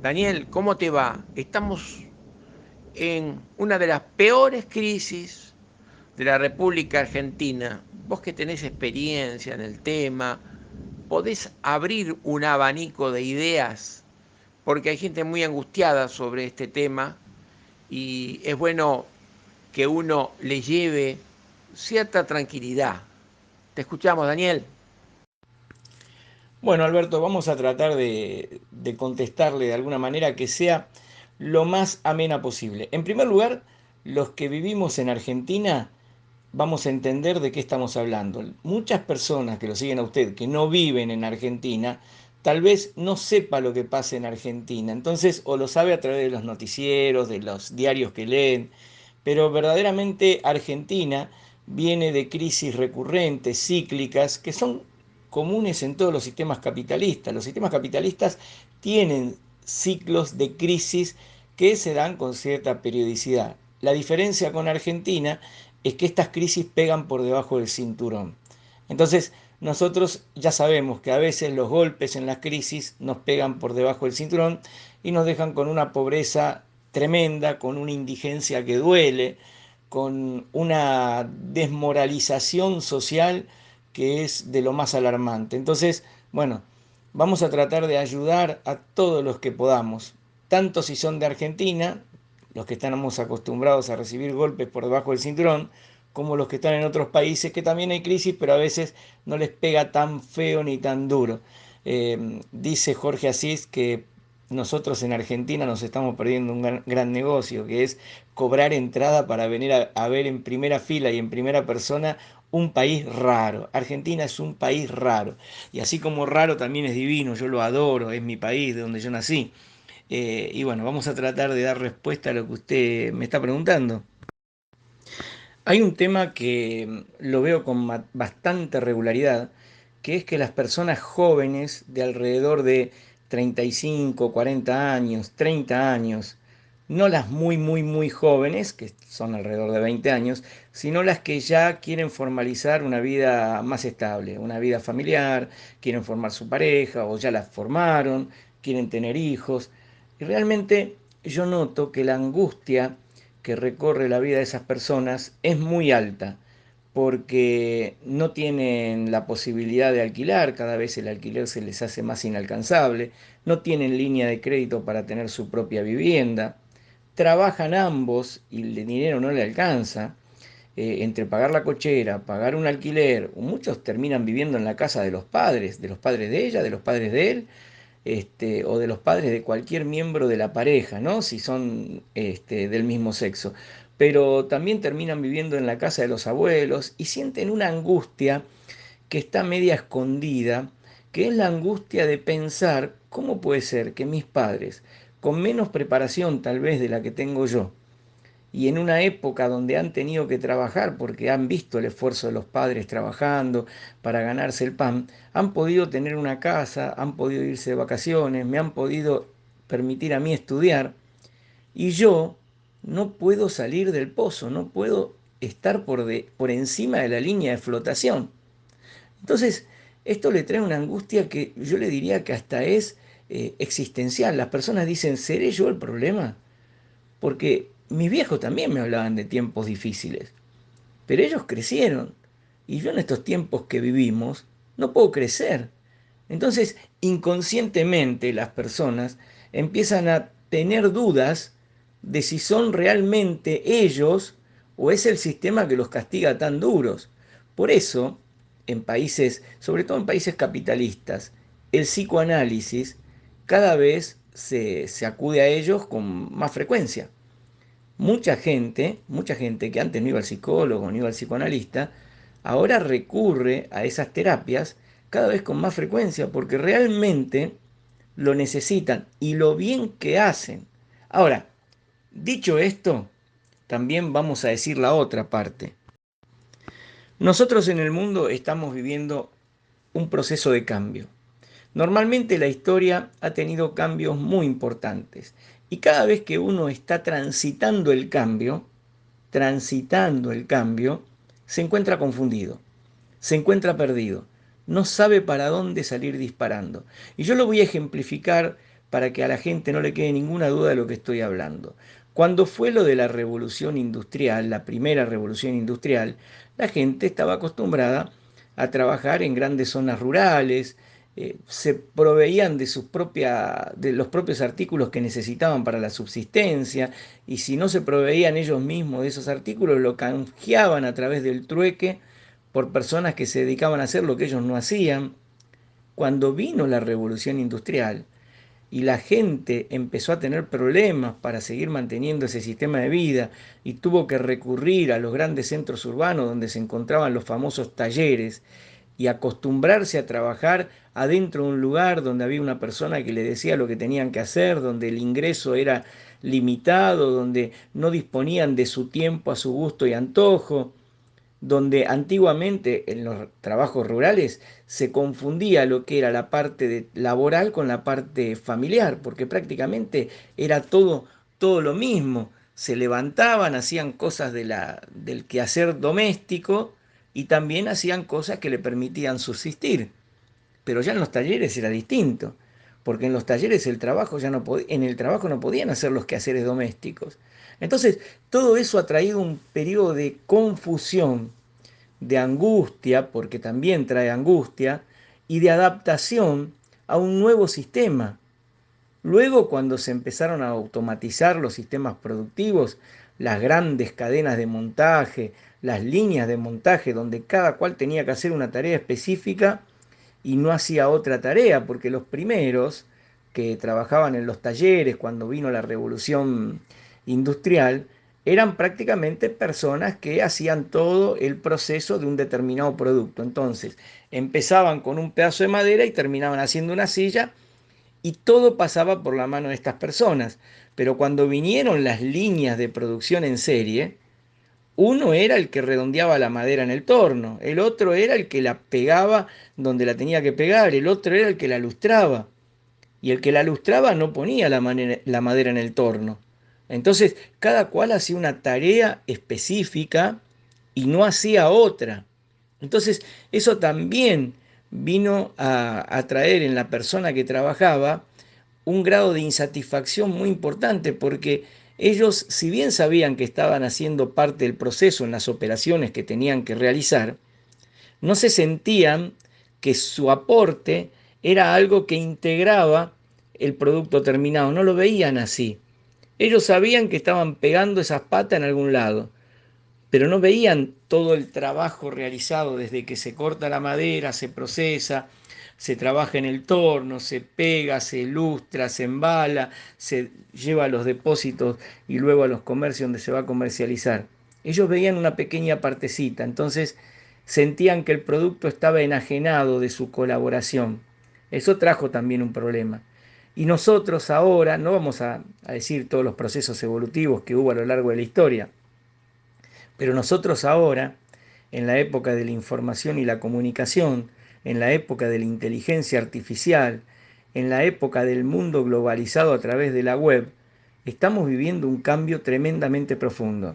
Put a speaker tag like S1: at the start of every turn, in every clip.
S1: Daniel, ¿cómo te va? Estamos en una de las peores crisis de la República Argentina. Vos que tenés experiencia en el tema, podés abrir un abanico de ideas, porque hay gente muy angustiada sobre este tema y es bueno que uno le lleve cierta tranquilidad. Te escuchamos, Daniel.
S2: Bueno, Alberto, vamos a tratar de contestarle de alguna manera que sea lo más amena posible. En primer lugar, los que vivimos en Argentina vamos a entender de qué estamos hablando. Muchas personas que lo siguen a usted, que no viven en Argentina, tal vez no sepa lo que pasa en Argentina. Entonces, o lo sabe a través de los noticieros, de los diarios que leen, pero verdaderamente Argentina viene de crisis recurrentes, cíclicas, que son comunes en todos los sistemas capitalistas. Los sistemas capitalistas tienen ciclos de crisis que se dan con cierta periodicidad. La diferencia con Argentina es que estas crisis pegan por debajo del cinturón. Entonces, nosotros ya sabemos que a veces los golpes en las crisis nos pegan por debajo del cinturón y nos dejan con una pobreza tremenda, con una indigencia que duele, con una desmoralización social que es de lo más alarmante. Entonces, bueno, vamos a tratar de ayudar a todos los que podamos, tanto si son de Argentina, los que estamos acostumbrados a recibir golpes por debajo del cinturón, como los que están en otros países, que también hay crisis, pero a veces no les pega tan feo ni tan duro. Dice Jorge Asís que nosotros en Argentina nos estamos perdiendo un gran negocio, que es cobrar entrada para venir a ver en primera fila y en primera persona un país raro. Argentina es un país raro. Y así como raro también es divino, yo lo adoro, es mi país, de donde yo nací. Y bueno, vamos a tratar de dar respuesta a lo que usted me está preguntando. Hay un tema que lo veo con bastante regularidad, que es que las personas jóvenes de alrededor de 35, 40 años, 30 años, no las muy jóvenes, que son alrededor de 20 años, sino las que ya quieren formalizar una vida más estable, una vida familiar, quieren formar su pareja o ya la formaron, quieren tener hijos. Y realmente yo noto que la angustia que recorre la vida de esas personas es muy alta, porque no tienen la posibilidad de alquilar, cada vez el alquiler se les hace más inalcanzable, no tienen línea de crédito para tener su propia vivienda, trabajan ambos y el dinero no le alcanza, entre pagar la cochera, pagar un alquiler, muchos terminan viviendo en la casa de los padres de ella, de los padres de él, o de los padres de cualquier miembro de la pareja, ¿no? Si son del mismo sexo. Pero también terminan viviendo en la casa de los abuelos y sienten una angustia que está media escondida, que es la angustia de pensar cómo puede ser que mis padres, con menos preparación tal vez de la que tengo yo, y en una época donde han tenido que trabajar porque han visto el esfuerzo de los padres trabajando para ganarse el pan, han podido tener una casa, han podido irse de vacaciones, me han podido permitir a mí estudiar y yo no puedo salir del pozo, no puedo estar por encima de la línea de flotación. Entonces, esto le trae una angustia que yo le diría que hasta es existencial. Las personas dicen, ¿seré yo el problema? Porque mis viejos también me hablaban de tiempos difíciles, pero ellos crecieron. Y yo en estos tiempos que vivimos no puedo crecer. Entonces, inconscientemente las personas empiezan a tener dudas de si son realmente ellos o es el sistema que los castiga tan duros. Por eso, en países, sobre todo en países capitalistas, el psicoanálisis cada vez se acude a ellos con más frecuencia. Mucha gente que antes no iba al psicólogo, no iba al psicoanalista, ahora recurre a esas terapias cada vez con más frecuencia porque realmente lo necesitan y lo bien que hacen. Ahora, dicho esto, también vamos a decir la otra parte. Nosotros en el mundo estamos viviendo un proceso de cambio. Normalmente la historia ha tenido cambios muy importantes y cada vez que uno está transitando el cambio, se encuentra confundido, se encuentra perdido, no sabe para dónde salir disparando. Y yo lo voy a ejemplificar para que a la gente no le quede ninguna duda de lo que estoy hablando. Cuando fue lo de la revolución industrial, la primera revolución industrial, la gente estaba acostumbrada a trabajar en grandes zonas rurales, se proveían de los propios artículos que necesitaban para la subsistencia, y si no se proveían ellos mismos de esos artículos, lo canjeaban a través del trueque por personas que se dedicaban a hacer lo que ellos no hacían. Cuando vino la revolución industrial y la gente empezó a tener problemas para seguir manteniendo ese sistema de vida y tuvo que recurrir a los grandes centros urbanos donde se encontraban los famosos talleres y acostumbrarse a trabajar adentro de un lugar donde había una persona que le decía lo que tenían que hacer, donde el ingreso era limitado, donde no disponían de su tiempo a su gusto y antojo, donde antiguamente en los trabajos rurales se confundía lo que era la parte laboral con la parte familiar, porque prácticamente era todo lo mismo. Se levantaban, hacían cosas del quehacer doméstico y también hacían cosas que le permitían subsistir. Pero ya en los talleres era distinto, porque en los talleres en el trabajo no podían hacer los quehaceres domésticos. Entonces, todo eso ha traído un periodo de confusión, de angustia, porque también trae angustia, y de adaptación a un nuevo sistema. Luego, cuando se empezaron a automatizar los sistemas productivos, las grandes cadenas de montaje, las líneas de montaje, donde cada cual tenía que hacer una tarea específica y no hacía otra tarea, porque los primeros que trabajaban en los talleres cuando vino la revolución industrial eran prácticamente personas que hacían todo el proceso de un determinado producto. Entonces, empezaban con un pedazo de madera y terminaban haciendo una silla y todo pasaba por la mano de estas personas. Pero cuando vinieron las líneas de producción en serie, uno era el que redondeaba la madera en el torno, el otro era el que la pegaba donde la tenía que pegar, el otro era el que la lustraba. Y el que la lustraba no ponía la madera en el torno. Entonces, cada cual hacía una tarea específica y no hacía otra. Entonces, eso también vino a traer en la persona que trabajaba un grado de insatisfacción muy importante, porque ellos, si bien sabían que estaban haciendo parte del proceso en las operaciones que tenían que realizar, no se sentían que su aporte era algo que integraba el producto terminado, no lo veían así. Ellos sabían que estaban pegando esas patas en algún lado, pero no veían todo el trabajo realizado desde que se corta la madera, se procesa, se trabaja en el torno, se pega, se ilustra, se embala, se lleva a los depósitos y luego a los comercios donde se va a comercializar. Ellos veían una pequeña partecita, entonces sentían que el producto estaba enajenado de su colaboración. Eso trajo también un problema. Y nosotros ahora, no vamos a decir todos los procesos evolutivos que hubo a lo largo de la historia, pero nosotros ahora, en la época de la información y la comunicación, en la época de la inteligencia artificial, en la época del mundo globalizado a través de la web, estamos viviendo un cambio tremendamente profundo.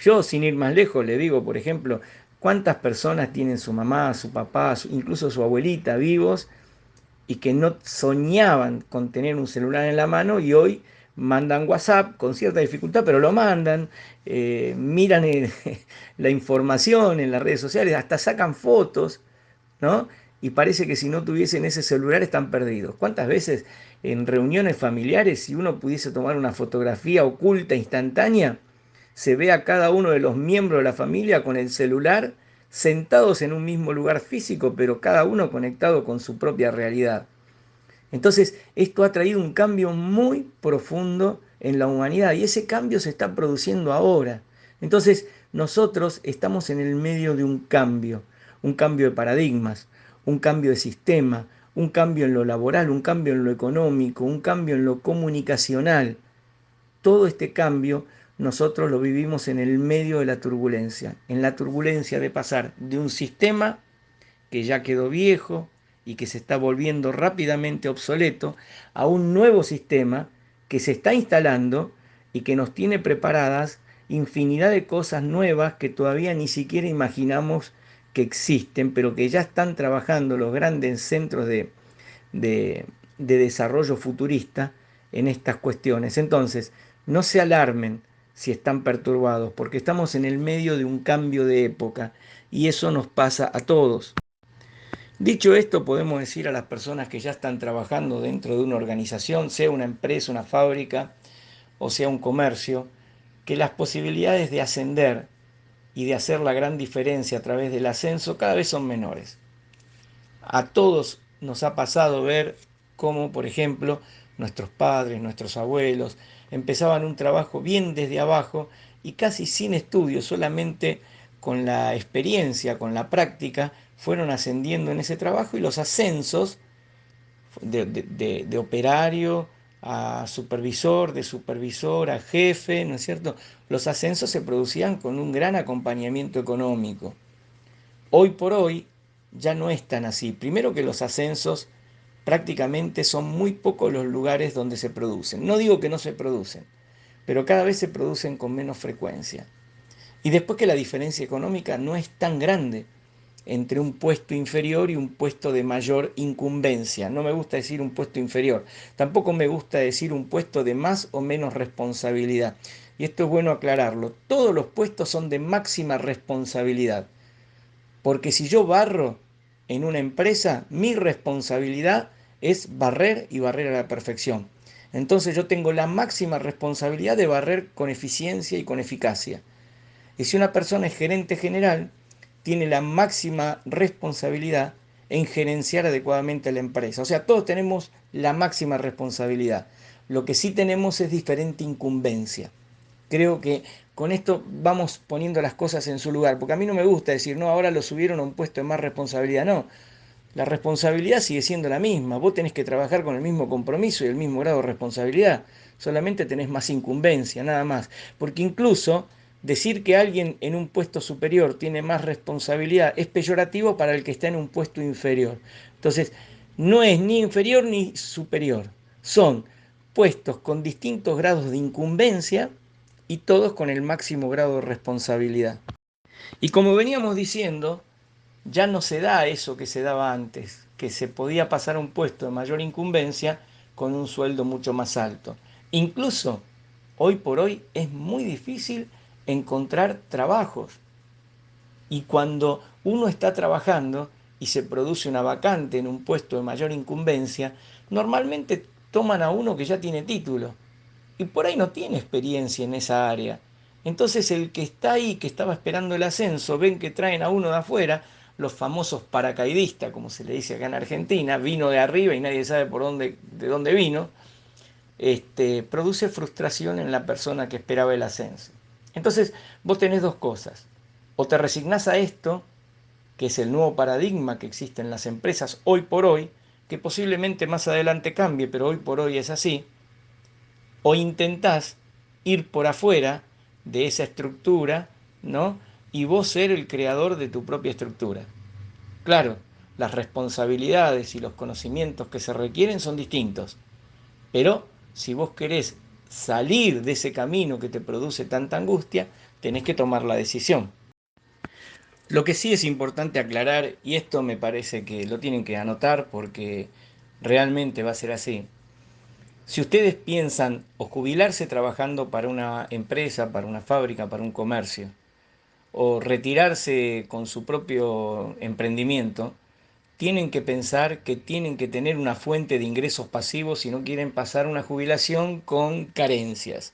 S2: Yo, sin ir más lejos, le digo, por ejemplo, cuántas personas tienen su mamá, su papá, incluso su abuelita vivos y que no soñaban con tener un celular en la mano y hoy mandan WhatsApp con cierta dificultad, pero lo mandan, miran la información en las redes sociales, hasta sacan fotos, ¿no? Y parece que si no tuviesen ese celular están perdidos. ¿Cuántas veces en reuniones familiares, si uno pudiese tomar una fotografía oculta, instantánea, se ve a cada uno de los miembros de la familia con el celular sentados en un mismo lugar físico, pero cada uno conectado con su propia realidad? Entonces, esto ha traído un cambio muy profundo en la humanidad y ese cambio se está produciendo ahora. Entonces, nosotros estamos en el medio de un cambio de paradigmas, un cambio de sistema, un cambio en lo laboral, un cambio en lo económico, un cambio en lo comunicacional. Todo este cambio nosotros lo vivimos en el medio de la turbulencia, en la turbulencia de pasar de un sistema que ya quedó viejo y que se está volviendo rápidamente obsoleto, a un nuevo sistema que se está instalando y que nos tiene preparadas infinidad de cosas nuevas que todavía ni siquiera imaginamos que existen, pero que ya están trabajando los grandes centros de de desarrollo futurista en estas cuestiones. Entonces, no se alarmen si están perturbados, porque estamos en el medio de un cambio de época y eso nos pasa a todos. Dicho esto, podemos decir a las personas que ya están trabajando dentro de una organización, sea una empresa, una fábrica o sea un comercio, que las posibilidades de ascender y de hacer la gran diferencia a través del ascenso cada vez son menores. A todos nos ha pasado ver cómo, por ejemplo, nuestros padres, nuestros abuelos, empezaban un trabajo bien desde abajo y casi sin estudio, solamente con la experiencia, con la práctica, fueron ascendiendo en ese trabajo y los ascensos de operario a supervisor, de supervisor a jefe, ¿no es cierto? Los ascensos se producían con un gran acompañamiento económico. Hoy por hoy ya no es tan así. Primero que los ascensos prácticamente son muy pocos los lugares donde se producen. No digo que no se producen, pero cada vez se producen con menos frecuencia. Y después que la diferencia económica no es tan grande entre un puesto inferior y un puesto de mayor incumbencia. No me gusta decir un puesto inferior. Tampoco me gusta decir un puesto de más o menos responsabilidad. Y esto es bueno aclararlo. Todos los puestos son de máxima responsabilidad. Porque si yo barro en una empresa, mi responsabilidad es barrer y barrer a la perfección. Entonces yo tengo la máxima responsabilidad de barrer con eficiencia y con eficacia. Y si una persona es gerente general, tiene la máxima responsabilidad en gerenciar adecuadamente la empresa. O sea, todos tenemos la máxima responsabilidad. Lo que sí tenemos es diferente incumbencia. Creo que con esto vamos poniendo las cosas en su lugar, porque a mí no me gusta decir, no, ahora lo subieron a un puesto de más responsabilidad. No, la responsabilidad sigue siendo la misma. Vos tenés que trabajar con el mismo compromiso y el mismo grado de responsabilidad. Solamente tenés más incumbencia, nada más. Porque incluso decir que alguien en un puesto superior tiene más responsabilidad es peyorativo para el que está en un puesto inferior. Entonces, no es ni inferior ni superior. Son puestos con distintos grados de incumbencia y todos con el máximo grado de responsabilidad. Y como veníamos diciendo, ya no se da eso que se daba antes, que se podía pasar a un puesto de mayor incumbencia con un sueldo mucho más alto. Incluso hoy por hoy es muy difícil encontrar trabajos. Y cuando uno está trabajando y se produce una vacante en un puesto de mayor incumbencia, normalmente toman a uno que ya tiene título y por ahí no tiene experiencia en esa área. Entonces el que está ahí, que estaba esperando el ascenso, ven que traen a uno de afuera, los famosos paracaidistas, como se le dice acá en Argentina, vino de arriba y nadie sabe de dónde vino, produce frustración en la persona que esperaba el ascenso. Entonces vos tenés dos cosas. O te resignás a esto, que es el nuevo paradigma que existe en las empresas hoy por hoy, que posiblemente más adelante cambie, pero hoy por hoy es así, o intentás ir por afuera de esa estructura, ¿no? Y vos ser el creador de tu propia estructura. Claro, las responsabilidades y los conocimientos que se requieren son distintos, pero si vos querés salir de ese camino que te produce tanta angustia, tenés que tomar la decisión. Lo que sí es importante aclarar, y esto me parece que lo tienen que anotar porque realmente va a ser así. Si ustedes piensan o jubilarse trabajando para una empresa, para una fábrica, para un comercio, o retirarse con su propio emprendimiento, tienen que pensar que tienen que tener una fuente de ingresos pasivos si no quieren pasar una jubilación con carencias.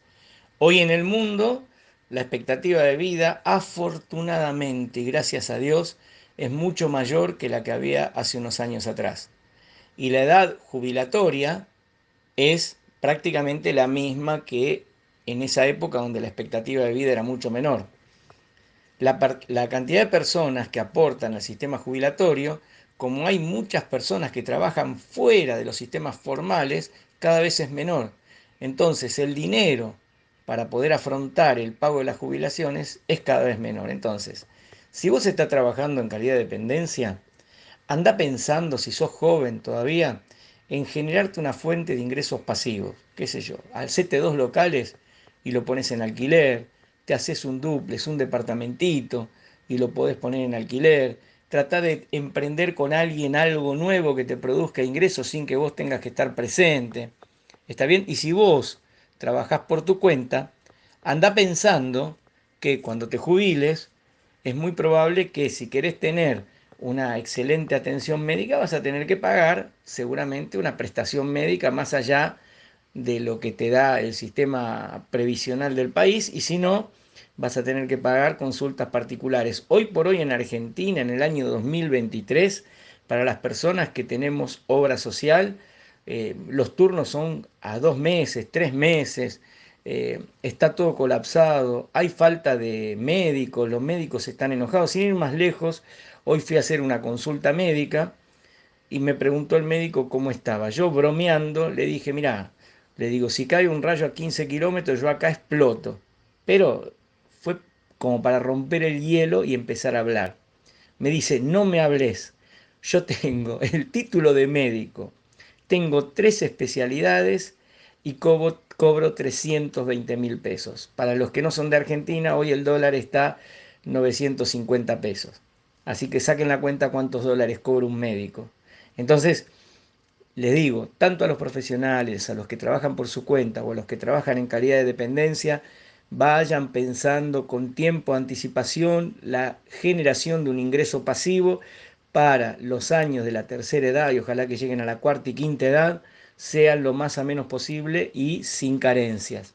S2: Hoy en el mundo, la expectativa de vida, afortunadamente y gracias a Dios, es mucho mayor que la que había hace unos años atrás. Y la edad jubilatoria es prácticamente la misma que en esa época donde la expectativa de vida era mucho menor. La cantidad de personas que aportan al sistema jubilatorio, como hay muchas personas que trabajan fuera de los sistemas formales, cada vez es menor. Entonces el dinero para poder afrontar el pago de las jubilaciones es cada vez menor. Entonces, si vos estás trabajando en calidad de dependencia, anda pensando, si sos joven todavía, en generarte una fuente de ingresos pasivos. ¿Qué sé yo? Hacete dos locales y lo pones en alquiler, te haces un dúplex, un departamentito y lo podés poner en alquiler, Trata de emprender con alguien algo nuevo que te produzca ingresos sin que vos tengas que estar presente. ¿Está bien? Y si vos trabajás por tu cuenta, anda pensando que cuando te jubiles es muy probable que si querés tener una excelente atención médica vas a tener que pagar seguramente una prestación médica más allá de lo que te da el sistema previsional del país, y si no, vas a tener que pagar consultas particulares. Hoy por hoy en Argentina, en el año 2023, para las personas que tenemos obra social, los turnos son a 2 meses, 3 meses, está todo colapsado, hay falta de médicos, los médicos están enojados. Sin ir más lejos, hoy fui a hacer una consulta médica y me preguntó el médico cómo estaba. Yo bromeando le dije, mirá, le digo, si cae un rayo a 15 kilómetros, yo acá exploto. Pero fue como para romper el hielo y empezar a hablar. Me dice, no me hables, yo tengo el título de médico, tengo 3 especialidades y cobro 320.000 pesos. Para los que no son de Argentina, hoy el dólar está 950 pesos. Así que saquen la cuenta cuántos dólares cobra un médico. Entonces, les digo, tanto a los profesionales, a los que trabajan por su cuenta o a los que trabajan en calidad de dependencia, vayan pensando con tiempo de anticipación la generación de un ingreso pasivo para los años de la tercera edad, y ojalá que lleguen a la cuarta y quinta edad, sean lo más amenos posible y sin carencias.